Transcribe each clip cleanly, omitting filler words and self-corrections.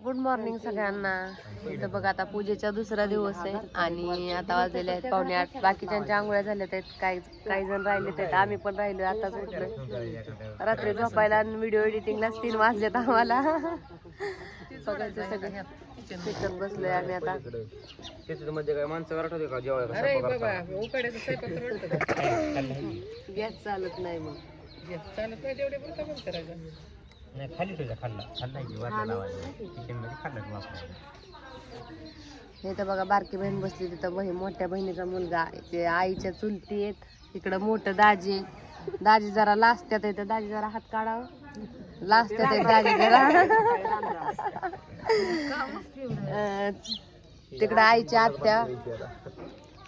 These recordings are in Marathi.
गुड मॉर्निंग सगळ्यांना. इथं बघा आता पूजेचा दुसरा दिवस आहे आणि आता वाजलेले आहेत 7:45. बाकीच्यांच्या आंघोळ्या झाल्या आहेत, काही जण राहिले आहेत, आम्ही पण राहिलो. आताच उठलो. रात्री झोपायला आणि व्हिडिओ एडिटिंगलाच 3 वाजलेत आम्हाला. बघायचं सगळं शिकत बसलोय आम्ही आता. गॅस चालत नाही, मग गॅस चालत नाही तेवढे खाली हे तर बघा बारकी बहीण बसली तिथं. मोठ्या बहिणीचा मुलगा ते आईच्या चुलती आहेत. इकडं मोठं दाजी जरा लाजत्यात येतं. दाजी जरा हात काढावं. लाजत्यात येत दाजी जरा. तिकडं आईची आत्या,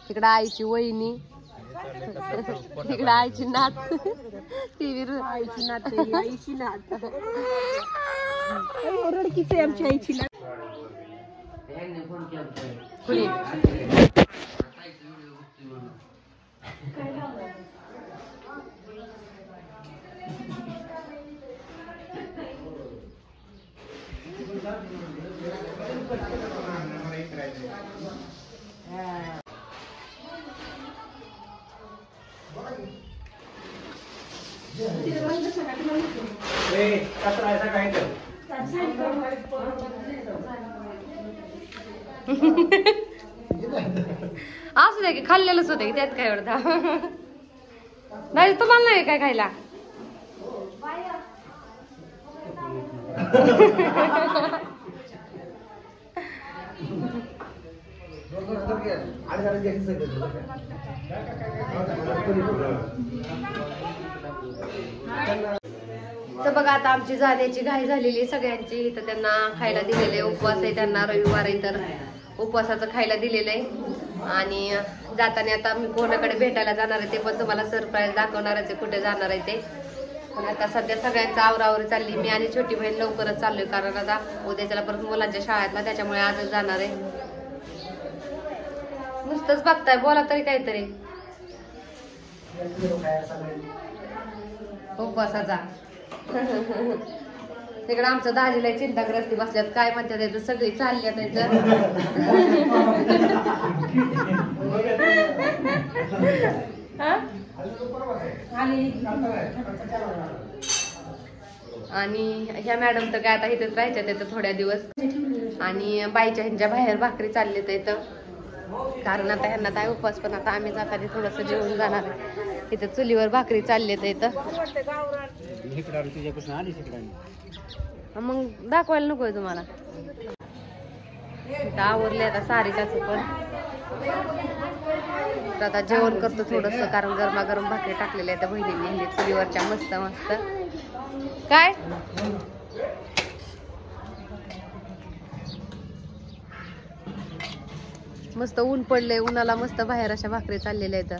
तिकडं आईची वहिनी, तिकडं आईची नात, ती आईची नात, आईची नात रडकीच आमची आईची नात. असू दे की खाल्लेलंच होते, त्यात काय एवढा. नाही तुम्हाला नाही काय खायला. तर बघा आता आमची जाण्याची घाई झालेली सगळ्यांची. तर त्यांना खायला दिलेले उपवास आहे, त्यांना रविवार आहे तर उपवासाचं खायला दिलेलं आहे. आणि जाताना आता मी कोणाकडे भेटायला जाणार आहे ते पण तुम्हाला सरप्राईज दाखवणारच आहे, कुठे जाणार आहे ते. पण आता सध्या सगळ्यांचा आवरावरी चालली. मी आणि छोटी बहीण लवकरच चाललोय, कारण आता उद्याच्याला परत मुलांच्या शाळेतला, त्याच्यामुळे आजच जाणार आहे. नुसतंच बघताय, बोला तरी काहीतरी. उपवासाचा तिकडे आमचं दाजीला चिंताग्रस्ती बसल्यात. काय म्हणतात याचं, सगळी चालल्यात आणि ह्या मॅडम तर काय आता इथेच राहायच्या तिथं थोड्या दिवस. आणि बाईच्या ह्यांच्या बाहेर भाकरी चाललेत इथं, कारण आता ह्यांना काय उपवास. पण आता आम्ही जाताना थोडस जेवून जाणार आहे. इथं चुलीवर भाकरी चाललेत इथं. मग दाखवायला नकोय तुम्हाला. आवरले आता सारिकाच पण. आता जेवण करतो थोडस, कारण गरमागरम भाकरी टाकलेल्या आहेत बहिणींनी चुलीवरच्या मस्त मस्त. काय मस्त ऊन पडलंय, उन्हाला मस्त बाहेर अशा भाकरी चाललेल्या आहेत.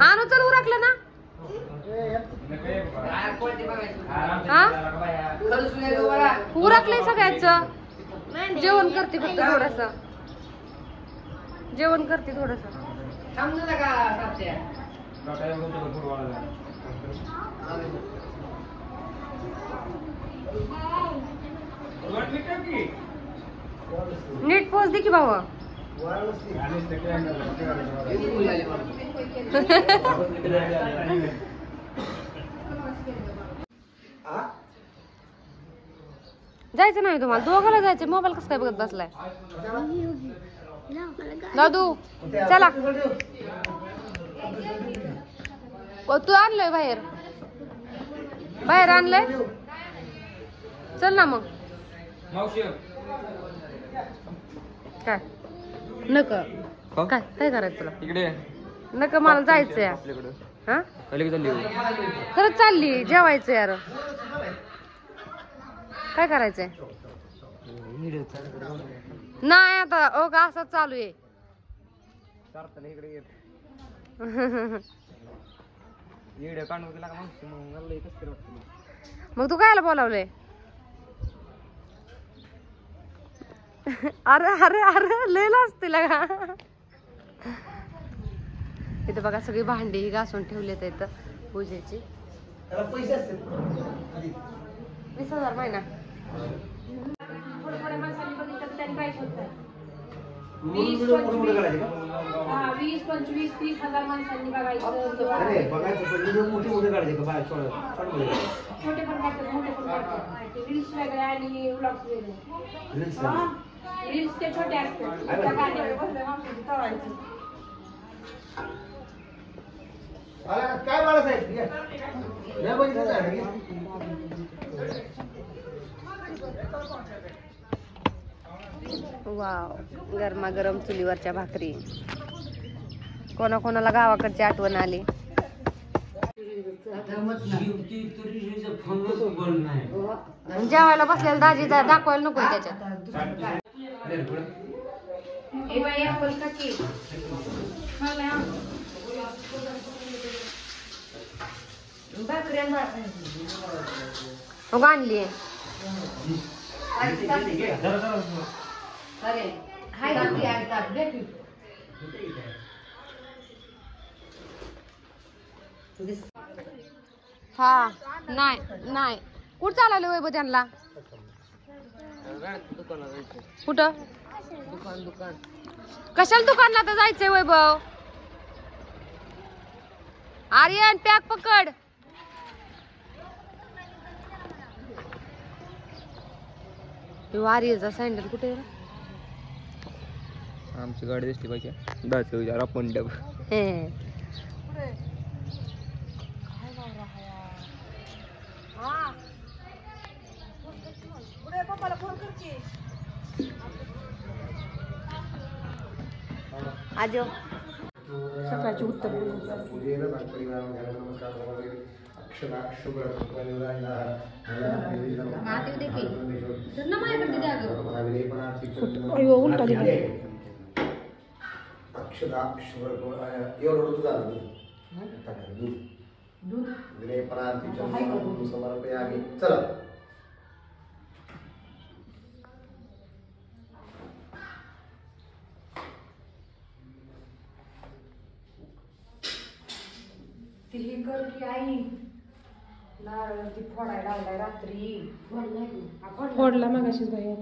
आणू चल उरकलं ना. उरकलंय सगळ्याच. जेवण करते फक्त थोडस, जेवण करते थोडस. नीट पोच दे की बाबा. जायचं नाही तुम्हाला? दोघाला जायचं. मोबाईल कसं काय बघत बसलाय दादू? चला तू आणलंय बाहेर, बाहेर आणलंय. चल ना मग. काय नक काय काय करायचं तुला इकडे? नका मला जायचंय. हा खरंच चालली जेवायचं यार. काय करायचंय? नाही आता ओ का असं चालू आहे. मग तू कायला बोलावलंय? अरे अरे अरे लय असते लगा. इथं बघा सगळी भांडी घासून ठेवलेत इथं पूजेची. 20,000 महिना. थोड्या माणसांनी बघितलं त्यांनी काय होत 20-25 30,000 माणसांनी बघायचं. छोटे पण काढतात मोठे पण काढतात. रील्स वेगळे आणि व्लॉग्स वेगळे. रील्स ते छोटे असतात. काय बाळासाहेब वाव, गरमागरम चुलीवरच्या भाकरी. कोणाकोणाला गावाकडची आठवण आली. जेवायला बसलेला दाजी दाखवायला नको त्याच्यात. आणली हा. नाही नाही कुठं चालवलं वैभव त्यांना? कुठं दुकान? कशाला दुकानला तर जायचंय वैभव? आर्यन पॅक पकड. आर्यचा सँडल कुठे? आमची गाडी दिसली पाहिजे. दाच विचार आपण डब आजो सकाळची उत्तर उलटा दिला. अक्षदा शुभ्र एवढं दूध आलं दूध विनयपणार्थीच्या समर्पयामि. चला ती कर की आई नारळ ती फोडायला लावलाय रात्री. फोडला मगाशीच बाहेर.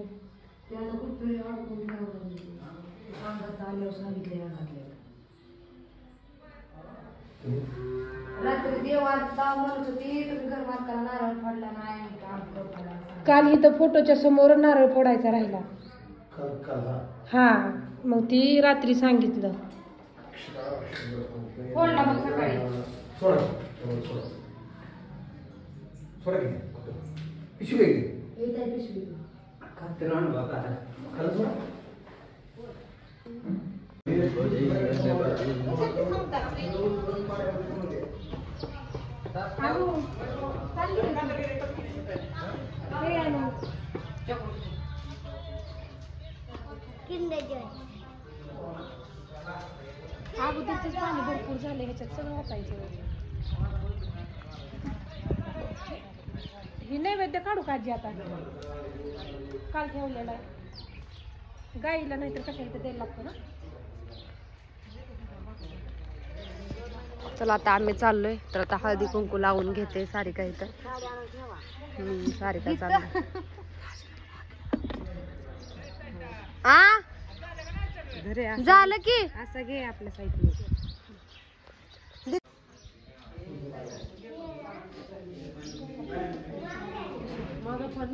रात्री देवाचा म्हणत होती तुम्ही घरमात करा, नारळ फोडला नाही. काल इथं फोटोच्या समोर नारळ फोडायचा राहिला. हा मग ती रात्री सांगितलं. फोडला मग सकाळी. पिशवी अगोदरच पाणी भरपूर झाले ह्याच्यात सगळं वाचायचं. ही नैवेद्य काढू का आजी आता? काल ठेवलेला आहे गाईला, नाहीतर कशाला तर द्यायला लागतं ना. चला आता आम्ही चाललोय. तर आता हळदी कुंकू लावून घेते सारिका इथं. सारिका चाललंय. झालं की असं घे आपल्या साईडने. माझं पण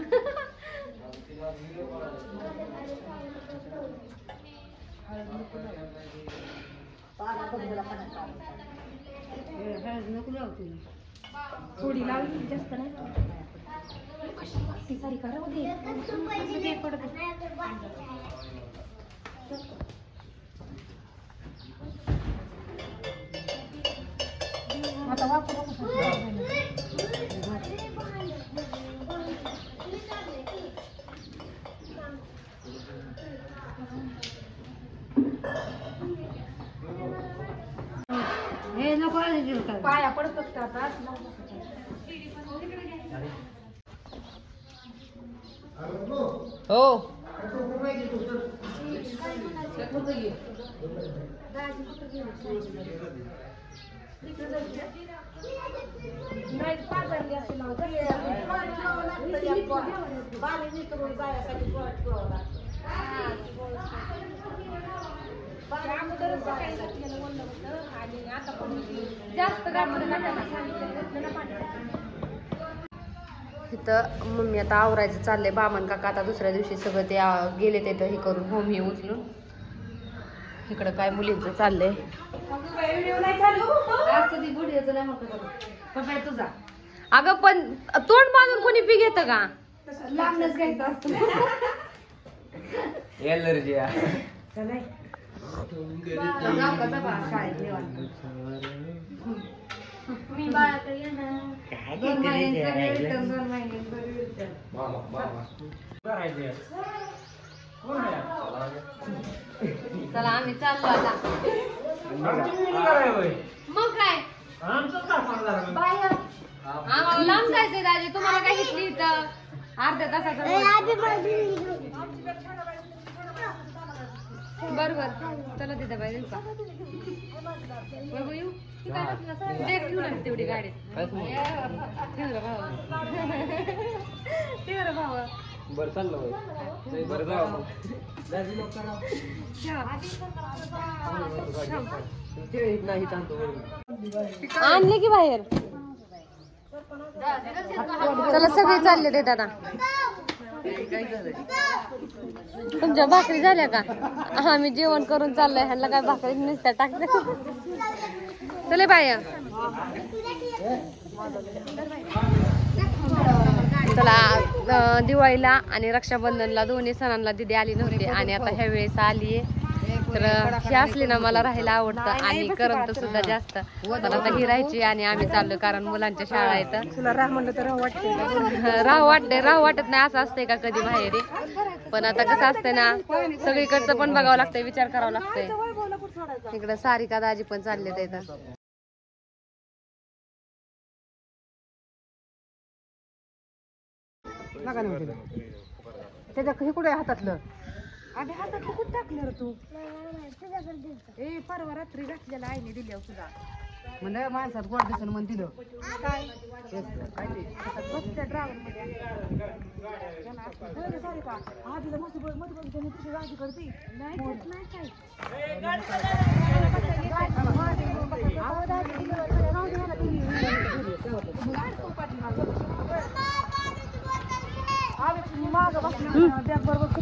थोडी लावली जास्त नाही. ती सारिका राहू दे. आता वापरू हे नको पाया पडत आता. हो नाही पाजारली असेल ना, घरी बाली करून जायसाठी अगोदरच सकाळी घातलेलं ओलं होतं आणि आता पण जास्त गाडीमध्ये घालायला सांगितलं ना पाणी. इथं मम्मी आता आवरायचं चाललंय. बामण काका आता दुसऱ्या दिवशी सगळं ते गेले तिथं हे करून होम हे उचलून. इकडं काय मुलींचं चाललंय. व्हिडिओ नाही चालू आज कधी व्हिडिओचं नाही म्हणतो पण तुझा अगं पण तोंड बांधून कोणी पी घेतं का? लांबनच घ्यायचं असतं. एलर्जी चला मी बाळाकडे येणार 2 महिन्यांचं रिटर्न 2 महिन्यांचं मामा मामा चला आम्ही चाललो आता. मग काय बाहेर आम्हाला लांब जायचंय दाजी. तुम्हाला काय घेतली इथं अर्ध्या तासाचं बरोबर. चला तिथं बाई देऊ का येऊ घेऊन आली तेवढी गाडीत ठेव भावा ठेव भावा. बरं चाललं बरं जाऊ मग. नाही सांगतो आणले की बाहेर. चला सगळे चालले ते आता. तुमच्या भाकरी झाल्या का? आम्ही जेवण करून चाललोय. ह्यांना काय भाकरी नुसत्या टाकते. चले बाय. चला दिवाळीला आणि रक्षाबंधनला दोन्ही सणांना दिदी आली नव्हती आणि आता ह्या वेळेस आलीये. तर ही असली ना मला राहायला आवडतं आणि करमत सुद्धा जास्त. पण आता ही राहायची आणि आम्ही चाललो कारण मुलांच्या शाळा येतं. तुला राह म्हणलं तर राहू वाटत नाही असं असतंय का कधी बाहेर. पण आता कसं असतंय ना सगळीकडचं पण बघावं लागतंय विचार करावा लागतंय. इकडं सारिका दाजी पण चालले इथं. त्याच्या हे कुठे हातातलं आधी हातातलं कुठं टाकलं रे तू? ए परवा रात्री घातलेला आईने दिल्या तुझा म्हणजे माणसात गोड दिसून म्हणून दिलं काय ड्रायव्हर मध्ये आधीला मस्त मध्ये राजी करते नाही काय माग बॅग बरोबर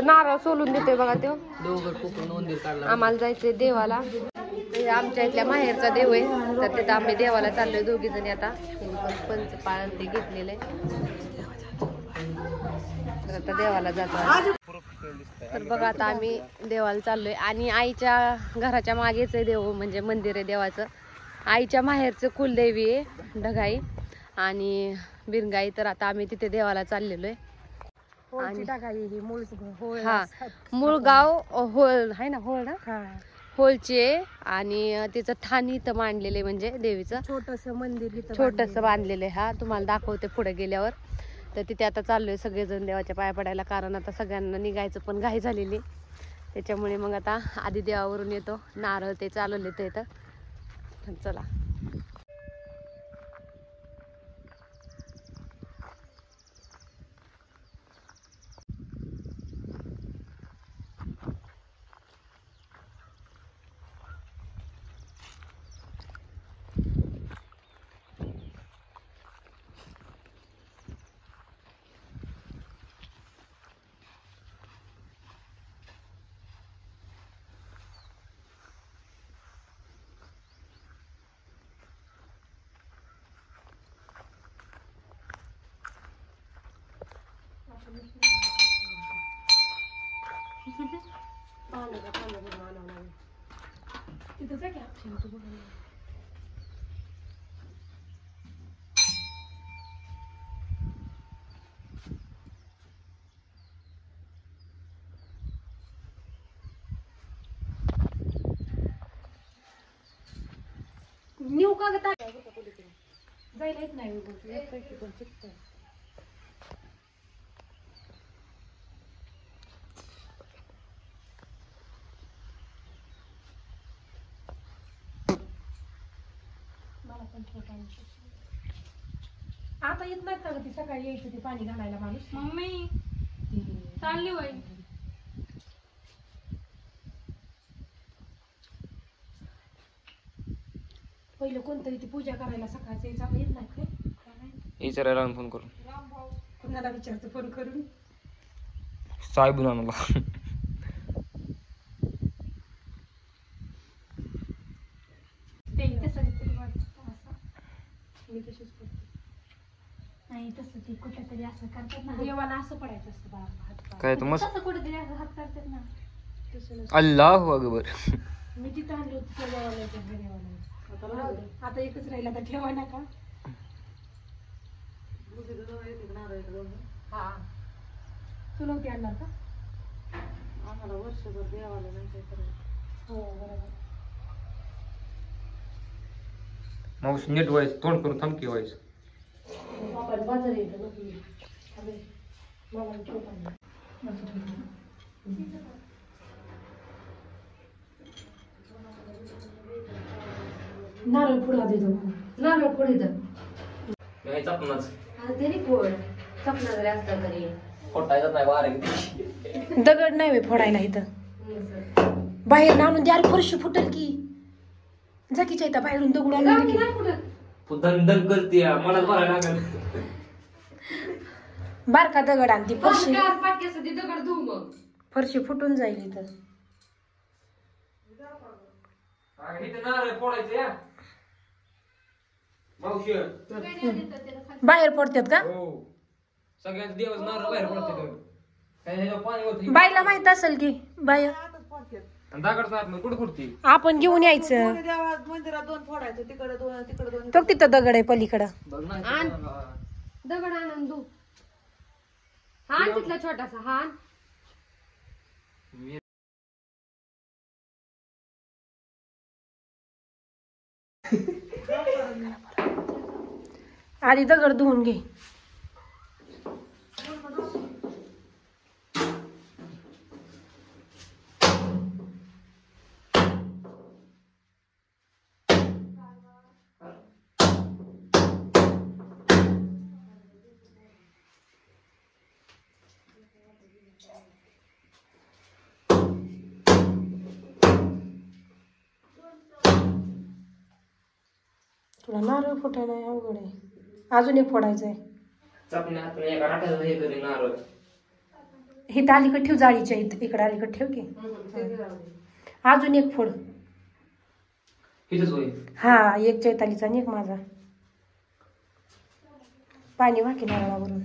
नारळ सोलून देतोय बघा तो. दोघं कोकण मंदिर काढला. आम्हाला जायचंय देवाला. आमच्या इथल्या माहेरचा देव आहे तर तिथं आम्ही देवाला चाललोय दोघी जणी. आता पंचपाळ ते घेतलेलं आहे तर आता देवाला जातो. तर बघा आता आम्ही देवाला चाललोय आणि आईच्या घराच्या मागेच आहे देव म्हणजे मंदिर आहे देवाचं. आईच्या माहेरचं कुलदेवी आहे ढगाई आणि बिरगाई. तर आता आम्ही तिथे देवाला चाललेलो आहे. हा मूळ गाव होळ आहे ना होळ ना होळचे आणि तिचं ठाण इथं मांडलेलं आहे म्हणजे देवीचं छोटस मंदिर छोटस बांधलेलं आहे. हा तुम्हाला दाखवते पुढे गेल्यावर. तर तिथे आता चाललोय सगळेजण देवाच्या पाया पडायला कारण आता सगळ्यांना निघायचं पण घाई झालेली त्याच्यामुळे मग आता आधी देवावरून येतो. नारळ ते चालवले ते इथं. चला न्यू का ग तात्या जायला येत नाही येतोय की पण चिकतोय. आता येत नाहीत का ग ती सकाळी यायची ती पाणी घालायला माणूस मम्मी चालली वय पहिलं कोणतरी ती पूजा करायला सकाळचं यायचं आता येत नाहीत काय विचारायला फोन करून कुणाला विचारतो फोन करून साहेब आणला ते तसं तरी वाटतं असं मी तशीच करते. नाही तसं ते कुठं तरी असं करतात ना देवाला असं पडायचं असतं बाळा हात पाय. काय तर मस्त तसं कुठेतरी असं हात करतात ना तसं नसतं. अल्लाह अकबर मी तिथं आणलं होतं त्या देवाला त्या देवाला आता राहू दे. आता एकच राहिला तर ठेवा नका. हा तू नव्हती आणणार का आम्हाला वर्षभर देवाला नाही काय करायचं. हो बरोबर. माऊस नीट व्हायचं तोंड करून थांबकी व्हायचं आपण बाजार येतो ना मला ठेव पाणी. नारळ पुडा देतो नारळ पुढे तर नाही चापणाच तरी फोड चपना जरी असला तरी फोटायचं नाही वारे किती दगड नाही वे फोडायला इथं बाहेर आणून द्या फरशी फुटल की जाकीच्या इथं बाहेरून दगड आणून दे की. तू दन करते मला बघायला लागेल बारका दगड आणते फरशी पाटक्यासाठी दगड धुऊ मग फरशी फुटून जाईल इथं. इथे नारळ फोडायचं या मावशी बाहेर पडतात का हो सगळ्यांचं देवाचं नारळ बाहेर पडते काय ह्याच्यावर पाणी होतं बाईला माहित असेल की बाय दागडचा आत कुठं फुटते आपण घेऊन यायचं मंदिरात 2 फोडायचं तिकडे 2 तिकडे 2 तो तिथं दगड आहे पलीकडं बघ ना आण. दगड आणून धू हा तिथला छोटासा हा आण. आधी दगड धुवून घे. तुला नारळ फुटायला अवघड आहे. अजून एक फोडायचंय. चपण्या हात एका राठाचं हे करी नारळ हे तर अलीकडे ठेव जाळीच्या इकडे अलीकडे ठेव की अजून एक फोड. इथंच होईल हा एक चैतालीचा आणि एक माझा. पाणी वाकी नारळावरून.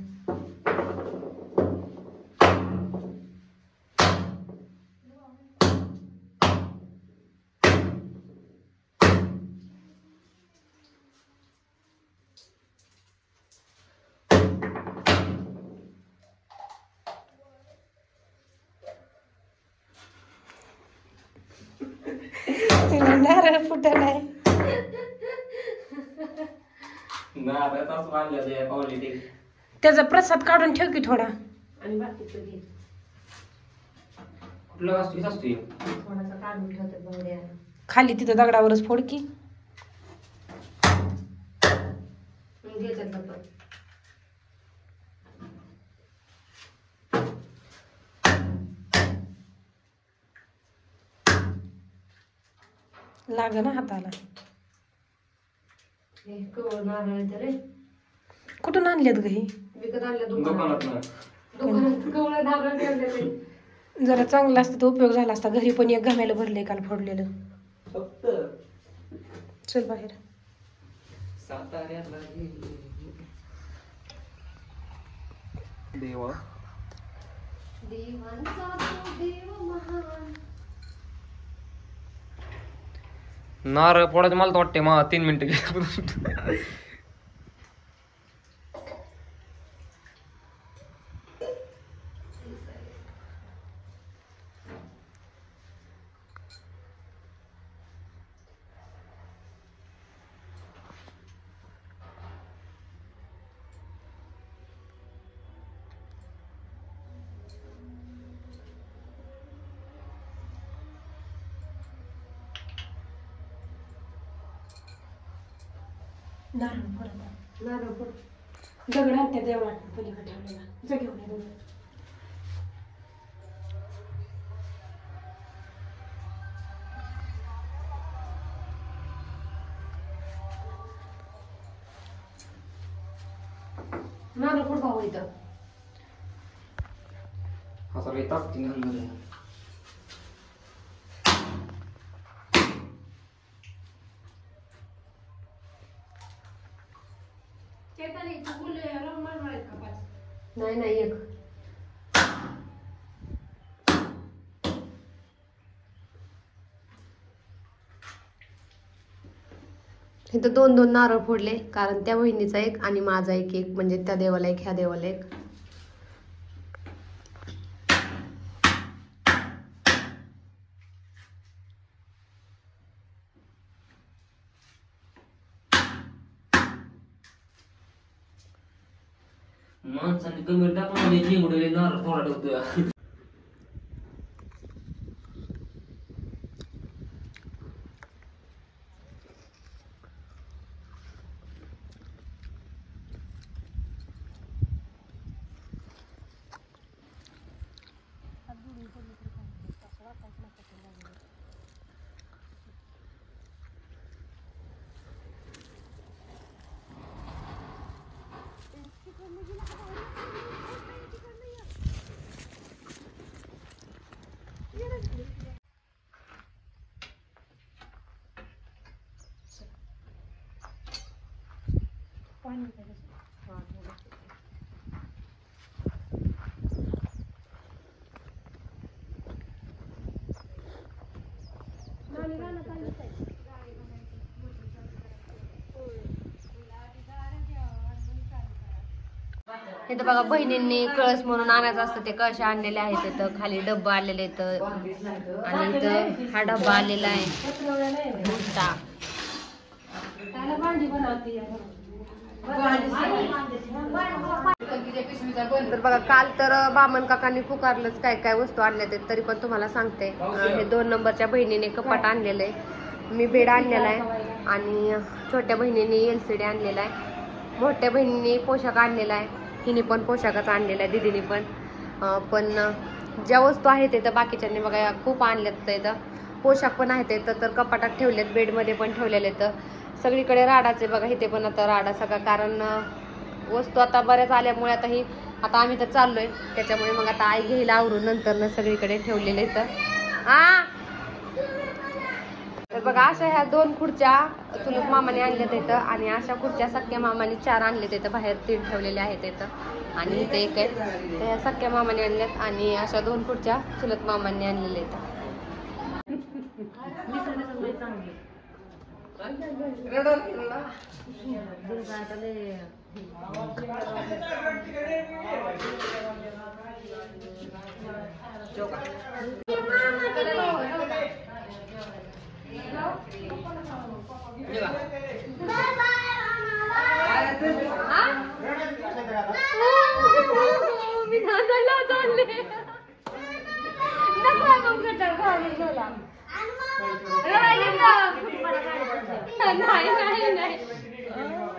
नारळ फुटत नाही. नारळाचाच बांधलेलं आहे पावली ते त्याचा प्रसाद काढून ठेव की थोडा. आणि बाकीचं घे कुठलं असतो इथं असतो एक. थोडासा काढून ठेवतात बावड्या खाली तिथं दगडावरच फोड की. घ्यायच्यातलं पण लाग ना हाताला. हे कवळ नारळ आहे तर रे कुठून आणल्यात ग हे? विकत आणल्या दुकानात दुकानात ना दुकानात कवळ नारळ ठेवले. जरा चांगला असतं तर उपयोग झाला असता. घरी पण एक घामेलं भरलंय काल फोडलेलं. फक्त चल बाहेर. साताऱ्याला देवा देवांचा तो देव महान. नारळ फोडायचं मला तर वाटते मला 3 मिनिटं गेली. नारळ फोडत नारळ फोड. दगड आणते देवळात पलीकडे ठेवलेला जा घेऊन ये दोघं. नारळ फोड भाऊ इथं. हा सगळे ताकदीने आणणार आहे. नाही नाही एक. इथं 2-2 नारळ फोडले कारण त्या बहिणीचा एक आणि माझा एक म्हणजे त्या देवाला एक ह्या देवाला एक. माणसाने कमी टाकून निवडले नारळ थोडा ठेवतोय. इथं बघा बहिणींनी कळस म्हणून आणायचं असतं ते कळश आणलेले आहेत. इथं खाली डब्बा आलेले इथं आणि इथं हा डब्बा आलेला आहे मोठा. तर बघा काल तर बामन काकांनी पुकारलंच काय काय वस्तू आणल्या ते तरी पण तुम्हाला सांगते. हे 2 नंबरच्या बहिणीने कपाट आणलेलं आहे, मी बेड आणलेला आहे आणि छोट्या बहिणीने LCD आणलेला आहे, मोठ्या बहिणीने पोशाख आणलेला आहे, हिने पण पोशाखच आणलेला आहे दीदीने पण. पण ज्या वस्तू आहेत इथं बाकीच्यांनी बघा खूप आणल्यात इथं. पोशाख पण आहेत इथं तर कपाटात ठेवलेत, बेडमध्ये पण ठेवलेले इथं. सगळीकडे राडाचे बघा इथे पण आता राडा सगळा कारण वस्तू आता बऱ्याच आल्यामुळे आता आम्ही तर चाललोय त्याच्यामुळे मग आता आई घ्यायला आवरून नंतर सगळीकडे ठेवलेले इथं. तर बघा अशा ह्या 2 खुर्च्या चुलत मामाने आणल्यात इथं आणि अशा खुर्च्या सख्या मामाने 4 आणल्यात इथं. बाहेर 3 ठेवलेले आहेत इथं आणि इथे एक आहे त्या सख्या मामाने आणल्यात आणि अशा 2 खुर्च्या चुलत मामांनी आणलेल्या इथं.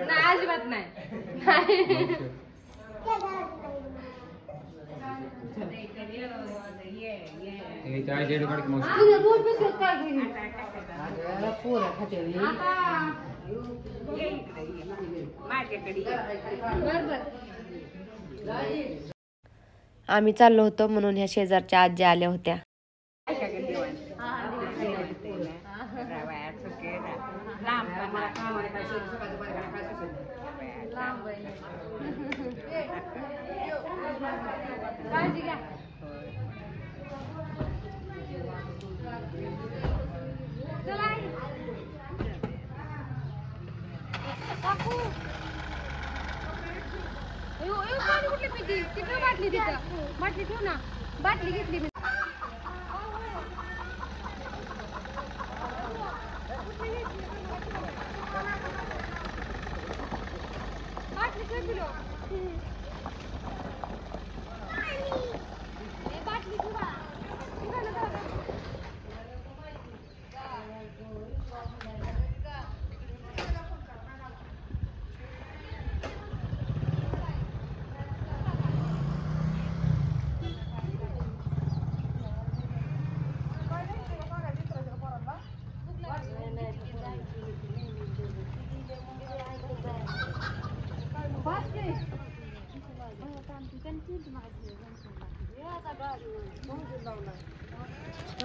नाही अजिबात नाही. आम्ही चाललो होतो म्हणून ह्या शेजारच्या आजी आल्या होत्या. बाटली ठेव ना, बाटली घेतली मी. बाटली ठेव किलो. बाटली ठेवा.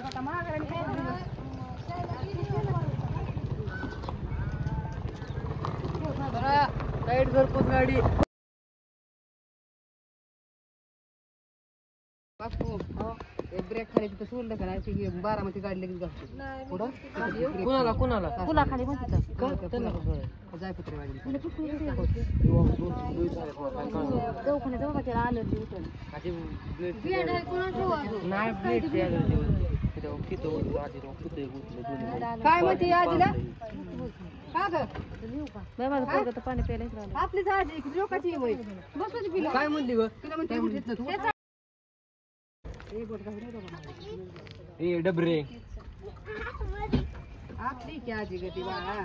आता महागाऱ्याने काय दिलं? लाईट घरपोच गाडी बापू ब्रेक खाली तिथं सोडलं का नाही ती बारामती गाडी लगेच घालतो पुढं कुणाला कुणाला कुणा खाली जाय पुत्र दवाखान्यात जाऊ का त्याला आलं काय म्हणते आजीला का ग पाणी प्यायला आपलीच आजी लोकांची बसून पिलो काय म्हणली ग तुला म्हणते ए डबरे आपली की आजी गती बाळा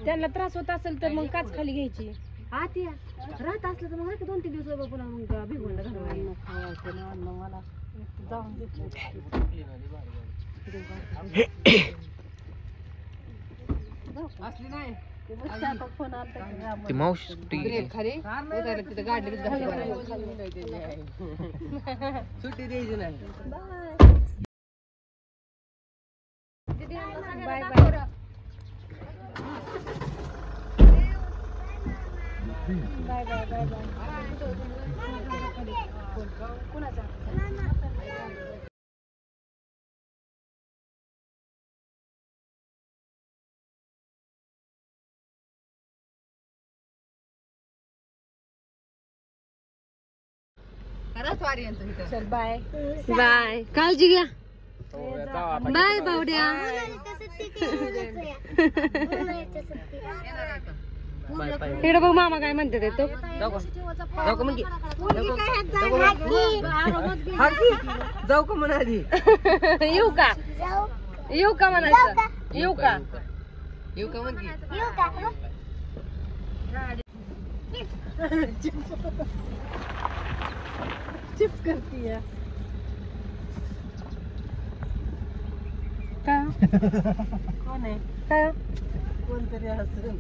त्यांना त्रास होत असेल तर मग काच खाली घ्यायची आत्या राहत असलं तर मग 2-3 दिवस पुन्हा मग भिगवण मला जाऊन असली नाही ती मावशी खाली तिथं गाडी सुट्टी द्यायची नाही bye bye bye bye bye bye कुणाचा चल बाय बाय काळजी घ्या बाय बावड्या इकडे बघ मामा काय म्हणते ते तो जाऊ का म्हणा आधी येऊ का येऊ का म्हणायचं येऊ का येऊ का म्हणते चिप्स करती है कौन है कोणतरी असं